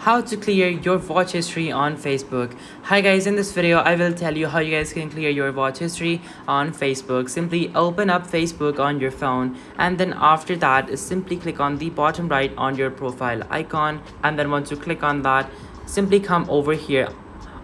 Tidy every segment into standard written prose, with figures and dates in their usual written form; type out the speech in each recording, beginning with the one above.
How to clear your watch history on Facebook. Hi guys, in this video I will tell you how you guys can clear your watch history on Facebook. Simply open up Facebook on your phone, and then after that simply click on the bottom right on your profile icon, and then once you click on that, simply come over here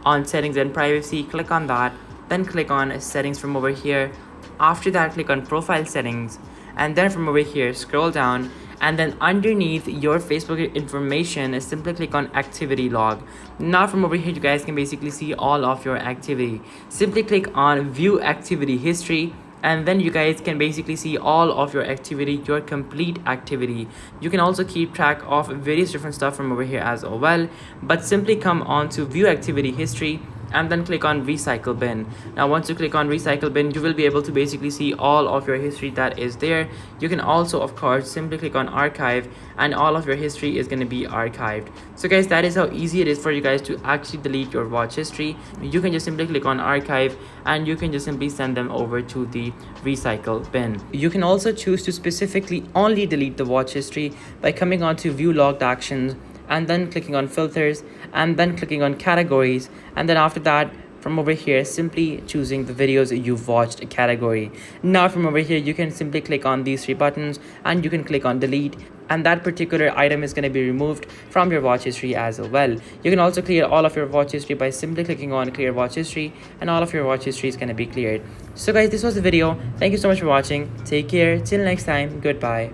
on settings and privacy, click on that, then click on settings from over here. After that, click on profile settings, and then from over here scroll down, and then underneath your Facebook information simply click on activity log. Now from over here you guys can basically see all of your activity. Simply click on view activity history, and then you guys can basically see all of your activity, your complete activity. You can also keep track of various different stuff from over here as well, but simply come on to view activity history and then click on recycle bin. Now once you click on recycle bin, you will be able to basically see all of your history that is there. You can also of course simply click on archive, and all of your history is going to be archived. So guys, that is how easy it is for you guys to actually delete your watch history. You can just simply click on archive, and you can just simply send them over to the recycle bin. You can also choose to specifically only delete the watch history by coming on to view logged actions, and then clicking on filters, and then clicking on categories, and then after that from over here simply choosing the videos you've watched category. Now from over here you can simply click on these three buttons and you can click on delete, and that particular item is going to be removed from your watch history as well. You can also clear all of your watch history by simply clicking on clear watch history, and all of your watch history is going to be cleared. So guys, this was the video. Thank you so much for watching. Take care. Till next time. Goodbye.